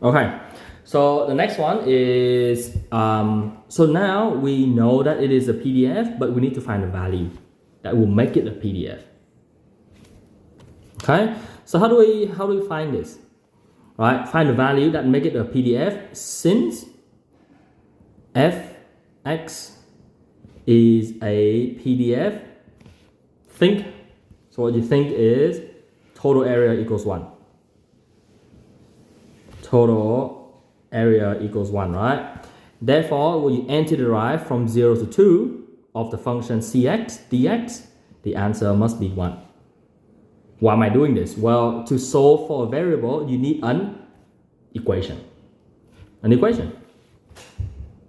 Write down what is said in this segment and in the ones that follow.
Okay, so the next one is, so now we know that it is a PDF, but we need to find a value that will make it a PDF. Okay, so how do we find this? Right, find the value that make it a PDF since fx is a PDF. Think, so what you think is total area equals 1. Total area equals 1, right? Therefore, when you antiderive from 0 to 2 of the function cx dx, the answer must be 1. Why am I doing this? Well, to solve for a variable, you need an equation. An equation,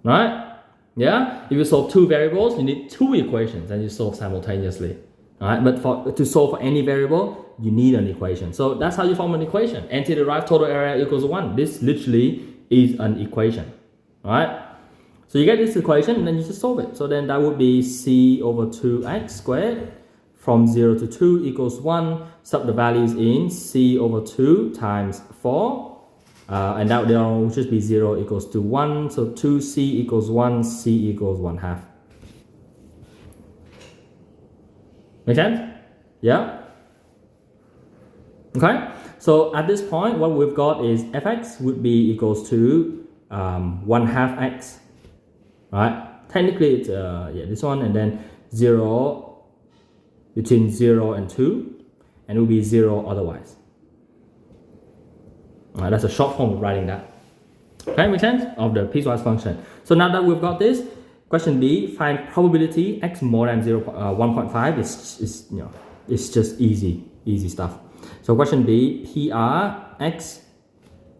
right? Yeah? If you solve 2 variables, you need 2 equations and you solve simultaneously. Alright, but to solve for any variable, you need an equation. So that's how you form an equation. Antiderive total area equals 1. This literally is an equation. Alright? So you get this equation and then you just solve it. So then that would be c over 2x squared from 0 to 2 equals 1. Sub the values in c over 2 times 4. And that will just be 0 equals to 1. So 2c equals 1, c equals 1/2. Make sense? Yeah? Okay, so at this point, what we've got is fx would be equals to 1/2 x, right? Technically, it's this one, and then 0 between 0 and 2, and it will be 0 otherwise. All right, that's a short form of writing that. Okay, make sense? Of the piecewise function. So now that we've got this, question B, find probability x more than 1.5 is it's just easy stuff. So question B, PR x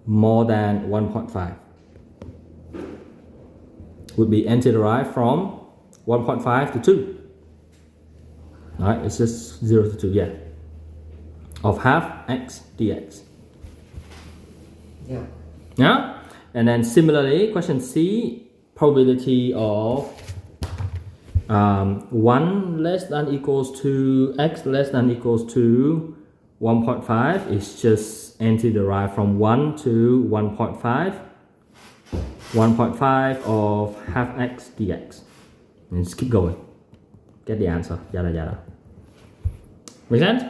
more than 1.5 would be antiderived from 1.5 to 2. Alright, it's just 0 to 2, yeah. Of half x dx. Yeah. Yeah? And then similarly, question C, probability of 1 less than equals to x less than equals to 1.5 is just antiderived from 1 to 1.5. 1.5 of half x dx. And just keep going. Get the answer. Yada yada. Make sense?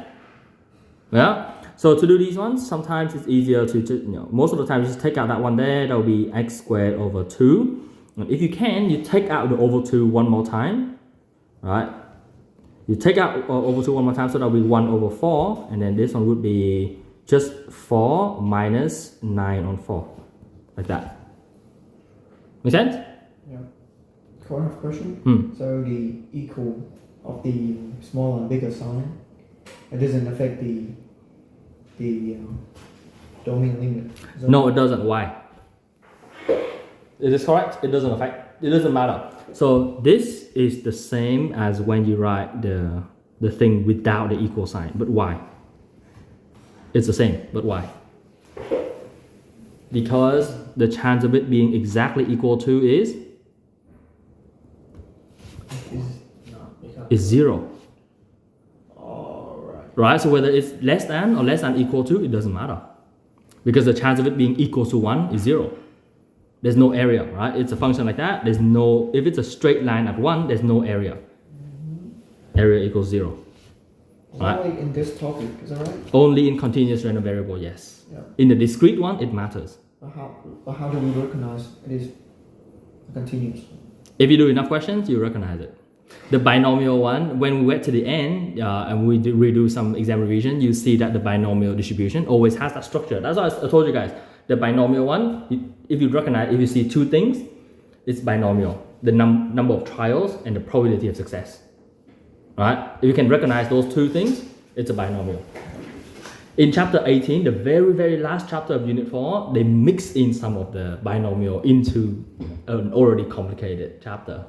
Yeah? So to do these ones, sometimes it's easier to just, most of the time you just take out that one there. That will be x squared over 2. And if you can, you take out the over 2 one more time. Right? You take out over 2 one more time, so that will be 1 over 4. And then this one would be just 4 minus 9 on 4. Like that. Make sense? Yeah. Can I have a question? So the equal of the smaller and bigger sign, it doesn't affect the domain limit. No, it doesn't. Why? It is correct. It doesn't affect. It doesn't matter. So this is the same as when you write the thing without the equal sign. But why? It's the same. But why? Because the chance of it being exactly equal to is 0. Right, so whether it's less than or less than equal to, it doesn't matter. Because the chance of it being equal to 1 is 0. There's no area, right? It's a function like that. There's no, if it's a straight line at 1, there's no area. Area equals 0. Right? Only in this topic, is that right? Only in continuous random variable, yes. Yeah. In the discrete one, it matters. But how do we recognize it is continuous? If you do enough questions, you recognize it. The binomial one, when we get to the end and we redo some exam revision, you see that the binomial distribution always has that structure. That's why I told you guys. The binomial one, if you see 2 things, it's binomial. The number of trials and the probability of success. Right? If you can recognize those 2 things, it's a binomial. In chapter 18, the very, very last chapter of unit 4, they mix in some of the binomial into an already complicated chapter.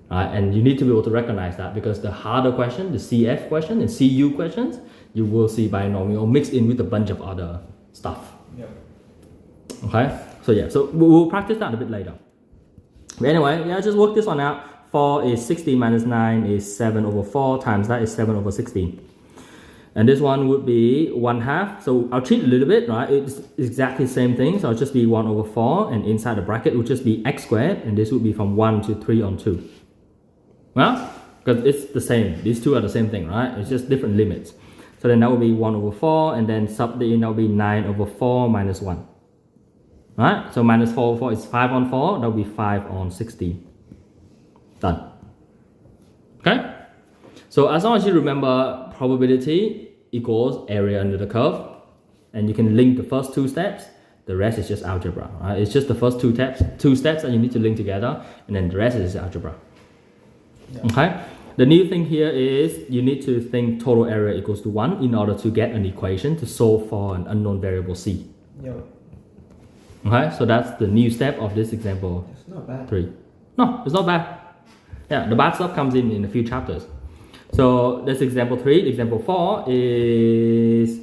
And you need to be able to recognize that, because the harder question, the CF question and CU questions, you will see binomial mixed in with a bunch of other stuff. Yeah. Okay, so yeah, so we'll practice that a bit later. But anyway, yeah, just work this one out. 4 is 16 minus 9 is 7 over 4 times that is 7 over 16. And this one would be 1/2. So I'll cheat a little bit, right? It's exactly the same thing. So it'll just be 1/4, and inside the bracket would just be x squared, and this would be from 1 to 3 on 2. Well, because it's the same. These two are the same thing, right? It's just different limits. So then that would be 1/4, and then sub the in, that would be 9/4 minus 1. Right? So minus 4/4 is 5 on 4. That would be 5 on 16. Done. Okay? So as long as you remember probability equals area under the curve, and you can link the first two steps, the rest is just algebra. Right? It's just the first two steps that you need to link together, and then the rest is algebra. Yeah. Okay? The new thing here is you need to think total area equals to 1 in order to get an equation to solve for an unknown variable c. Yeah. Okay, so that's the new step of this example. It's not bad. 3. No, it's not bad. Yeah, the bad stuff comes in a few chapters. So that's example 3. Example 4 is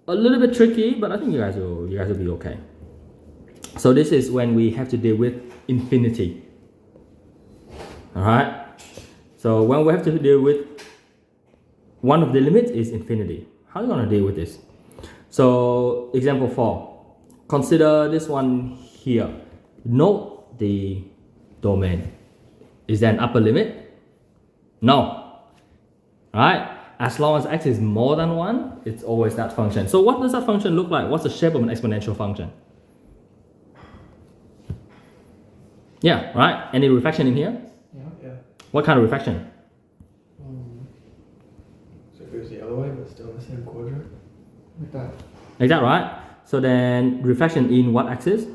a little bit tricky, but I think you guys will be okay. So this is when we have to deal with infinity. All right. So when we have to deal with one of the limits is infinity. How are you going to deal with this? So example 4. Consider this one here. Note the domain. Is there an upper limit? No. Right? As long as x is more than 1, it's always that function. So what does that function look like? What's the shape of an exponential function? Yeah, right? Any reflection in here? Yeah. What kind of reflection? So it goes the other way, but still in the same quadrant. Like that. Like that, right? So then reflection in what axis?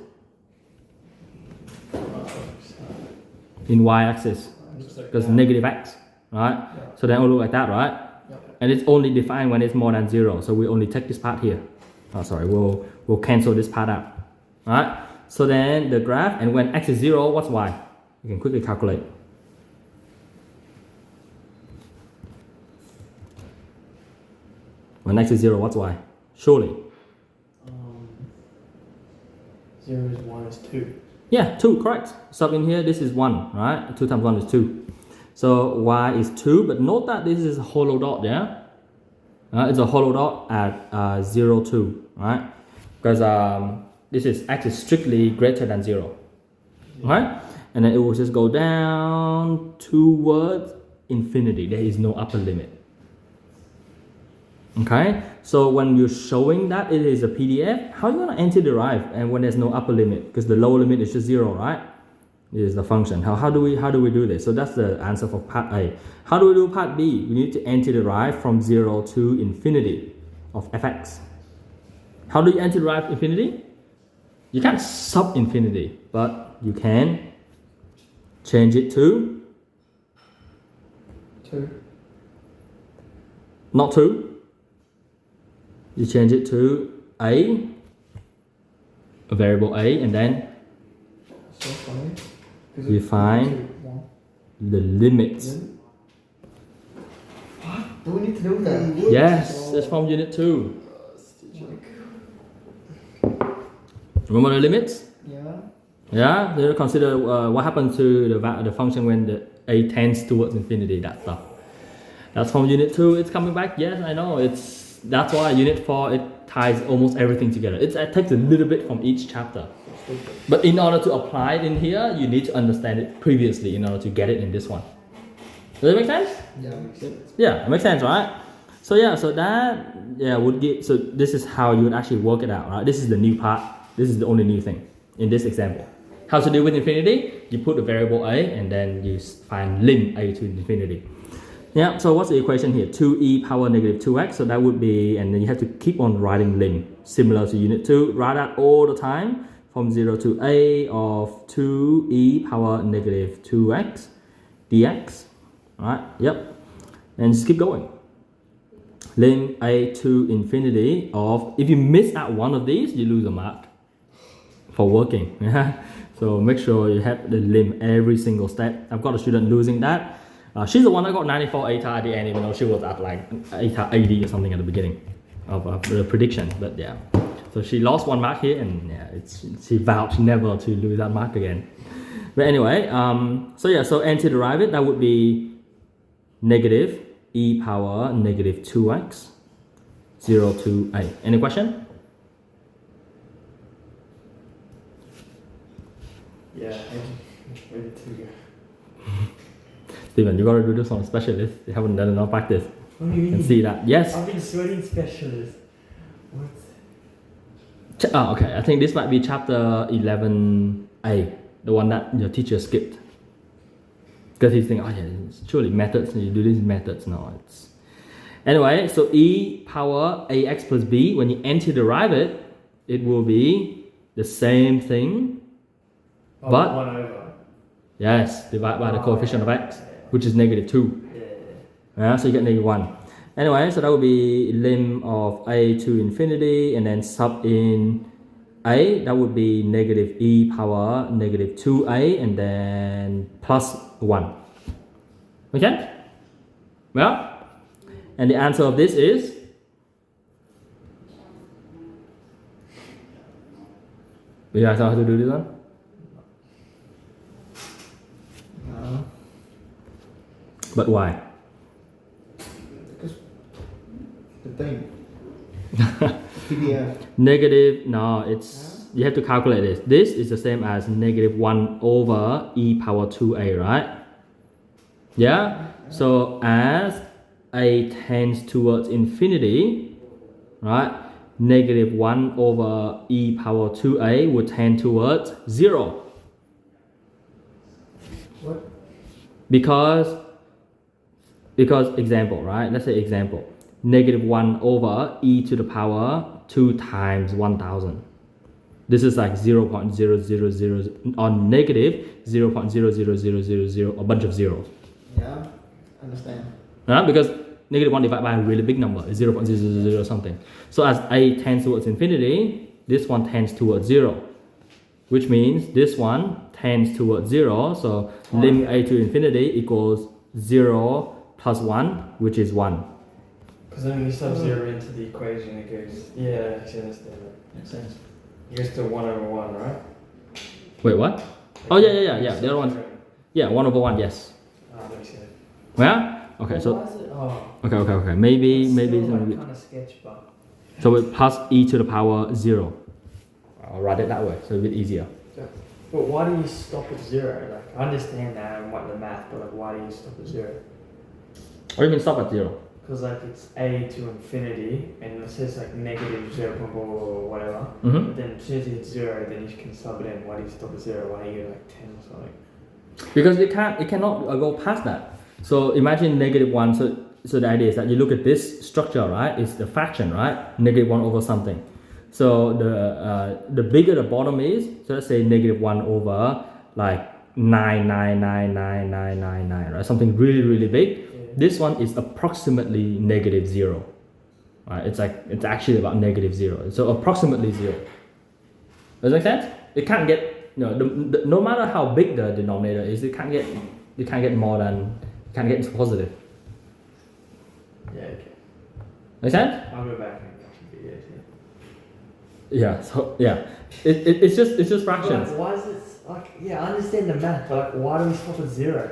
In y-axis. Because negative x, right? Yeah. So then it will look like that, right? Yeah. And it's only defined when it's more than 0. So we only take this part here. Oh, sorry, we'll cancel this part out. Right? So then the graph, and when x is 0, what's y? You can quickly calculate. When x is 0, what's y? Surely. 0 is 1 is 2. Yeah, 2, correct. Sub in here, this is 1, right? 2 times 1 is 2. So y is 2, but note that this is a hollow dot, yeah? It's a hollow dot at 0, 2, right? Because this is x is strictly greater than 0, right? And then it will just go down towards infinity. There is no upper limit. Okay, so when you're showing that it is a PDF, how are you going to anti-derive and when there's no upper limit? Because the lower limit is just 0, right? This is the function. How do we do this? So that's the answer for part A. How do we do part B? We need to anti-derive from 0 to infinity of fx. How do you anti-derive infinity? You can't sub infinity, but you can change it to 2. Not 2. You change it to a variable a, and then so funny, you find the limits. What? Do we need to do that? Yes, that's from unit 2. Remember the limits? Yeah. Yeah, you consider what happens to the function when the a tends towards infinity, that stuff. That's from unit 2. It's coming back. Yes, I know. That's why unit 4, it ties almost everything together. It takes a little bit from each chapter. But in order to apply it in here, you need to understand it previously in order to get it in this one. Does that make sense? Yeah, it makes sense. Yeah, it makes sense, right? So yeah, so that would give, so this is how you would actually work it out, right? This is the new part. This is the only new thing in this example. How to deal with infinity? You put the variable a and then you find lim a to infinity. Yeah, so what's the equation here? 2e power negative 2x, so that would be, and then you have to keep on writing lim, similar to unit 2. Write that all the time, from 0 to a of 2e power negative 2x dx. Alright, yep. And just keep going. Lim a to infinity of, if you miss out one of these, you lose a mark for working. So make sure you have the lim every single step. I've got a student losing that. She's the one that got 94 ATAR at the end, even though she was at like ATAR 80 or something at the beginning of the prediction. But yeah, so she lost 1 mark here, and yeah, she vowed never to lose that mark again. But anyway, so yeah, so anti-derive it, that would be negative e power negative 2x 0 to a. Any question? Yeah, I ready to go. Steven, you gotta do this on specialist. You haven't done enough practice. What do you You can mean? see that. Yes. I've been sweating specialist. What? Okay. I think this might be chapter 11a, the one that your teacher skipped. Because he's thinking, oh yeah, it's surely methods, and you do these methods. No, it's anyway. So e power ax plus b. When you anti-derive it, it will be the same thing, Oh, but 1 over. yes, divided by the coefficient of x, which is negative 2. Yeah. So you get negative 1. Anyway, so that would be lim of a to infinity, and then sub in a, that would be negative e power negative 2a, and then plus 1. Okay? Well, and the answer of this is you guys know how to do this one? No. But why? Because the thing. PDF. Negative, no, it's, you have to calculate this. This is the same as negative 1 over e power 2a, right? Yeah? So as a tends towards infinity, right? Negative 1 over e power 2a would tend towards 0. What? Because example, right? Let's say example. Negative 1 over e to the power 2 times 1000. This is like 0.000 on negative 0.00000, a bunch of zeros. Yeah, understand. Because negative 1 divided by a really big number is 0.000 something. So as a tends towards infinity, this one tends towards 0. Which means this one tends towards 0. So lim a to infinity equals 0 plus 1, which is 1. Because then when you sub 0 into the equation, it goes, yeah, I actually understand that. Makes sense. It goes to 1 over 1, right? Wait, what? Oh, yeah. The other one. Yeah, 1 over 1, yes. Ah, makes sense. Yeah? Okay, Well, so. why is it? Oh. Okay. Maybe. Like kind of sketch, but. So with plus e to the power 0. I'll write it that way, so a bit easier. But why do you stop at 0? Like, I understand that and what the math, but like, why do you stop at 0? What do you mean stop at 0? Because like it's a to infinity, and it says like negative 0, blah, blah, blah, blah, whatever. Mm-hmm. But then as soon as you hit 0, then you can sub it in. Why do you stop at 0? Why do you get like 10 or something? Because it cannot go past that. So imagine negative 1. So the idea is that you look at this structure, right? It's the fraction, right? Negative 1 over something. So the bigger the bottom is, so let's say negative 1 over like 9, right? Something really, really big. This one is approximately negative 0. Right? It's actually about negative 0. So approximately 0. Does that make sense? It can't get, no matter how big the denominator is, you can't get more than, can't get positive. Yeah, okay. Make sense? I'll go back and watch the videos. Yeah. So yeah, it's just fractions. Why is it like? Yeah, I understand the math, but like, why do we stop at 0?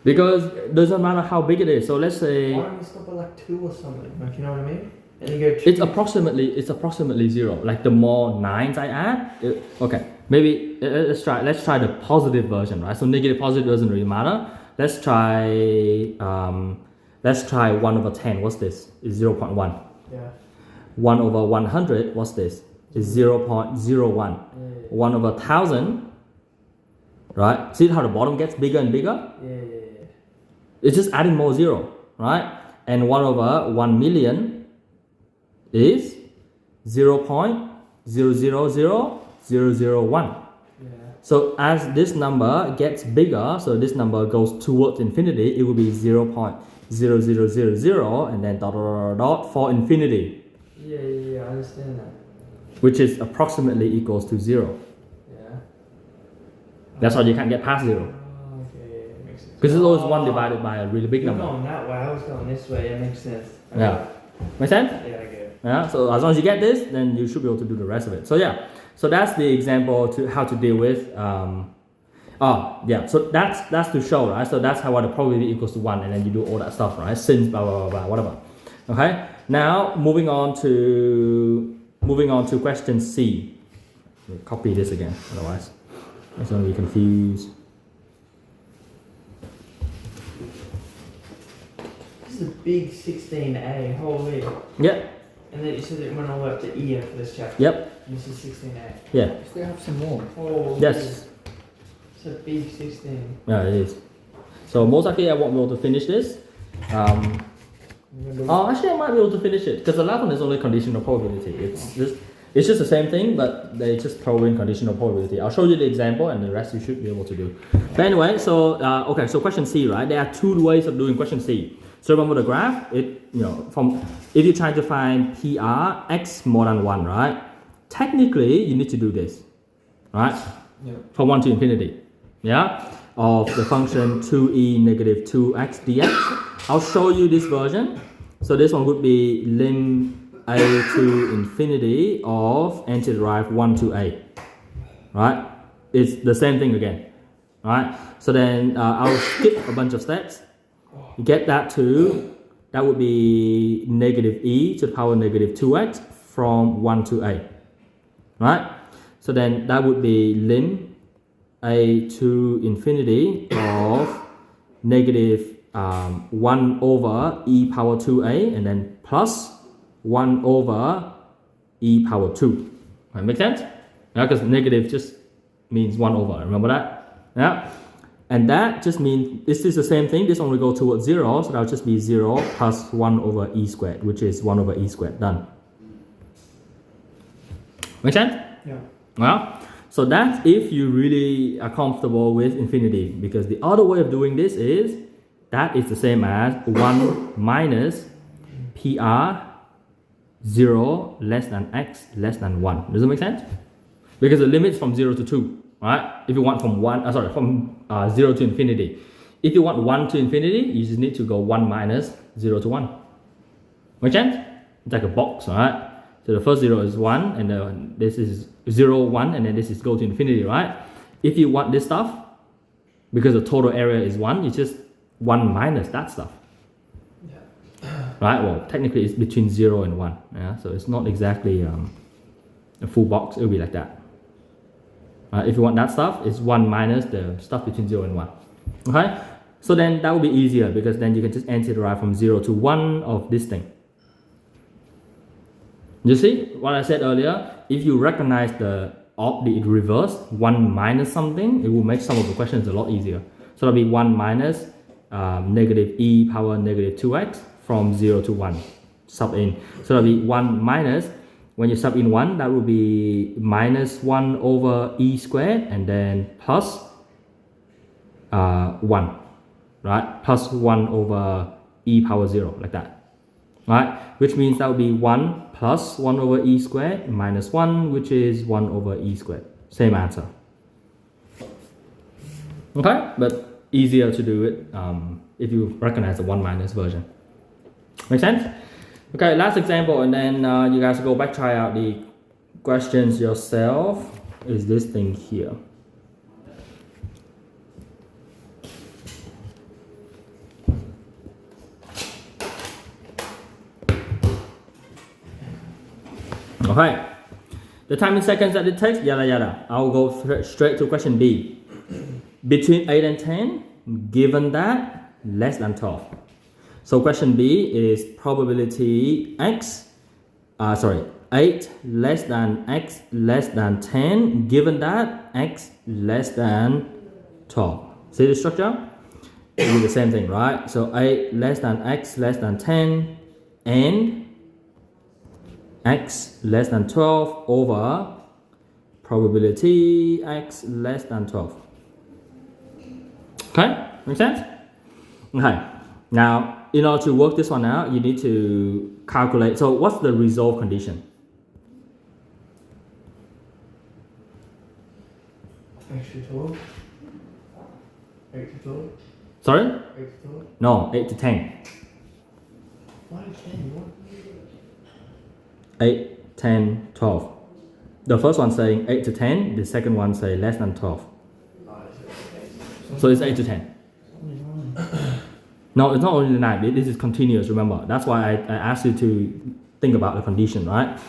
Because it doesn't matter how big it is. So let's say Why don't we stop at like 2 or something? Like, you know what I mean? And you go 2. it's approximately 0. Like the more 9s I add, okay. Maybe let's try the positive version, right? So negative positive doesn't really matter. Let's try 1 over 10. What's this? Is 0.1. Yeah. 1 over 100. What's this? Is 0.01. Yeah. 1 over 1000. Right? See how the bottom gets bigger and bigger? Yeah. It's just adding more 0, right? And 1 over 1 million is 0.000001. Yeah. So as this number gets bigger, so this number goes towards infinity, it will be 0.0000 and then dot for infinity. Yeah, I understand that. Which is approximately equals to 0. Yeah. That's why you can't get past 0. Oh, okay, makes sense. Because it's always 1 divided by a really big You're number. going that way, I was going this way, it makes sense. Okay. Yeah. Make sense? Yeah, I get it. Yeah, so as long as you get this, then you should be able to do the rest of it. So yeah, so that's the example to how to deal with. So that's to show, right? So that's how the probability equals to 1, and then you do all that stuff, right? Since blah blah blah blah whatever. Okay. Now moving on to question C. Copy this again, otherwise it's going to be confused. This is a big 16A, holy. Yep. And then you said it went all the way up to EN for this chapter. Yep. And this is 16A. Yeah. We still have some more. Oh, Yes. It's a big 16. Yeah, it is. So most likely I won't be able to finish this. Actually I might be able to finish it because the last one is only conditional probability. It's just the same thing, but they just throw in conditional probability. I'll show you the example, and the rest you should be able to do. But anyway, so okay, so question C, right? There are two ways of doing question C. So remember the graph. If you're trying to find PR x more than 1, right? Technically, you need to do this, right? Yeah. From 1 to infinity, yeah, of the function 2e negative 2x dx. I'll show you this version. So this one would be lim a to infinity of antiderive 1 to a, right? It's the same thing again, right? So then I'll skip a bunch of steps. Get that would be negative e to the power negative 2x from 1 to a, right? So then that would be lim a to infinity of negative 1 over e power 2a and then plus 1 over e power 2. Right, make sense? Yeah, because negative just means 1 over. Remember that? Yeah. And that just means this is the same thing. This one will go towards 0, so that'll just be 0 plus 1 over e squared, which is 1 over e squared. Done. Make sense? Yeah. Well, so that's if you really are comfortable with infinity, because the other way of doing this is that is the same as 1 minus PR 0 less than x less than 1. Does it make sense? Because the limit's from 0 to 2, right? If you want from 0 to infinity. If you want 1 to infinity, you just need to go 1 minus 0 to 1. Make sense? It's like a box, right? So the first 0 is 1, and then this is 0, 1, and then this is go to infinity, right? If you want this stuff, because the total area is 1, you just 1 minus that stuff. Right? Well, technically it's between 0 and 1. Yeah? So it's not exactly a full box. It will be like that. If you want that stuff, it's 1 minus the stuff between 0 and 1. Okay? So then that will be easier, because then you can just antiderive from 0 to 1 of this thing. You see what I said earlier? If you recognize the reverse, 1 minus something, it will make some of the questions a lot easier. So that'll be 1 minus negative e power negative 2x from 0 to 1. Sub in. So that'll be 1 minus, when you sub in 1, that will be minus 1 over e squared, and then plus 1. Right? Plus 1 over e power 0, like that. Right? Which means that would be 1 plus 1 over e squared minus 1, which is 1 over e squared. Same answer. Okay? But easier to do it if you recognize the 1 minus version. Make sense? Okay, last example, and then you guys go back, try out the questions yourself. Is this thing here. Okay, the time in seconds that it takes, yada yada. I'll go straight to question B. Between 8 and 10, given that less than 12. So question B is probability 8 less than x less than 10, given that x less than 12. See the structure? It will be the same thing, right? So 8 less than x less than 10 and x less than 12 over probability x less than 12. Okay, make sense? Okay, now in order to work this one out, you need to calculate. So what's the resolve condition? Extra 12. 8 to 12. Sorry? 8 to 12. No, 8 to 10. Why 10? What? 8, 10, 12. The first one saying 8 to 10, the second one say less than 12. So it's 8 to 10. No, it's not only denied. This is continuous, remember. That's why I asked you to think about the condition, right?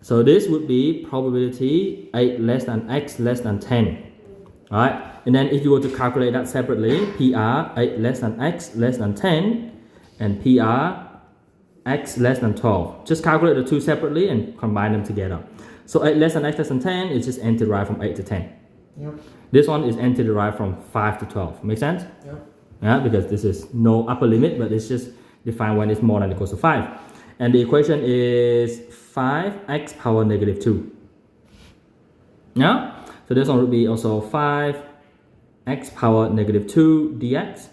So this would be probability 8 less than x less than 10, right? And then if you were to calculate that separately, PR 8 less than x less than 10 and PR x less than 12. Just calculate the two separately and combine them together. So 8 less than x less than 10 is just n-derived from 8 to 10. Yep. This one is n-derived from 5 to 12. Make sense? Yep. Yeah, because this is no upper limit, but it's just defined when it's more than or equals to 5. And the equation is 5x power negative 2. Yeah? So this one would be also 5x power negative 2 dx.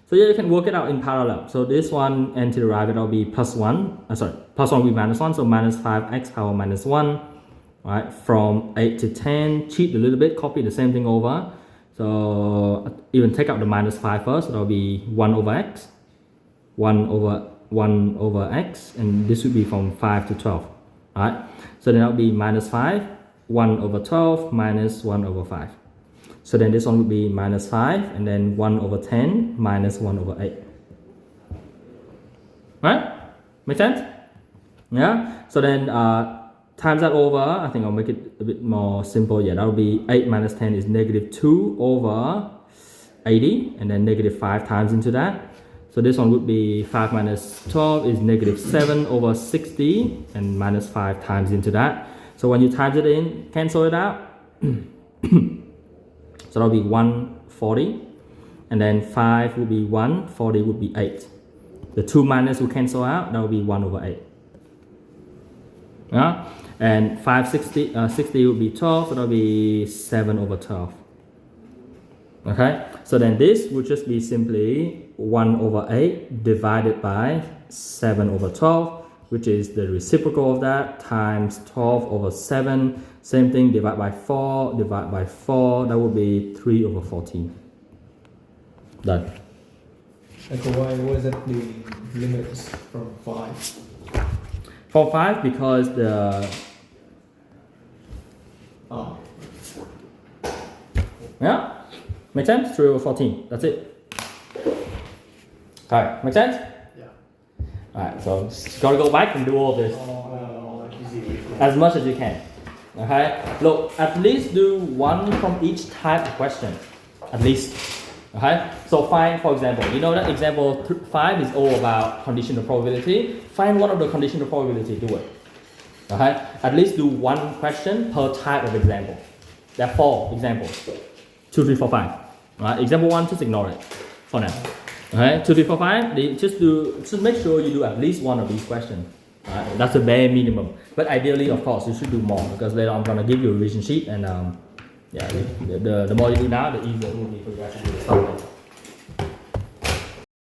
So yeah, you can work it out in parallel. So this one n-derived will be plus 1. Plus 1 will be minus 1. So minus 5x power minus 1. Right? From 8 to 10. Cheat a little bit. Copy the same thing over. So even take out the minus 5 first. That will be 1 over x. 1 over x. And this would be from 5 to 12. Right? So then that will be minus 5. 1 over 12 minus 1 over 5. So then this one would be minus 5 and then 1 over 10 minus 1 over 8. Right? Make sense? Yeah? So then times that over, I think I'll make it a bit more simple. Yeah, that will be 8 minus 10 is negative 2 over 80 and then negative 5 times into that. So this one would be 5 minus 12 is negative 7 over 60 and minus 5 times into that. So when you times it in, cancel it out. So that'll be 140 and then 5 will be 1, 40 would be 8. The 2 minus will cancel out, that will be 1 over 8. Yeah? And 60 would be 12, so that'll be 7 over 12. Okay? So then this would just be simply 1 over 8 divided by 7 over 12, which is the reciprocal of that, times 12 over 7. Same thing, divide by 4, divide by 4, that would be 3 over 14. Done. And so why was it the limits from 5? For 5, because the... Oh. Yeah? Make sense? 3 over 14, that's it. Alright, make sense? Yeah. Alright, so gotta go back and do all this as much as you can. Okay? Look, at least do one from each type of question. At least. Okay? So find, for example, you know that example 5 is all about conditional probability. Find one of the conditional probability, do it. Okay? At least do one question per type of example. There are 4 examples. 2, 3, 4, 5. Right? Example 1, just ignore it for now. Okay? 2, 3, 4, 5, just make sure you do at least one of these questions. That's the bare minimum. But ideally, of course, you should do more because later I'm gonna give you a revision sheet and yeah, the more you do now, the easier it will be for you guys to do the stuff.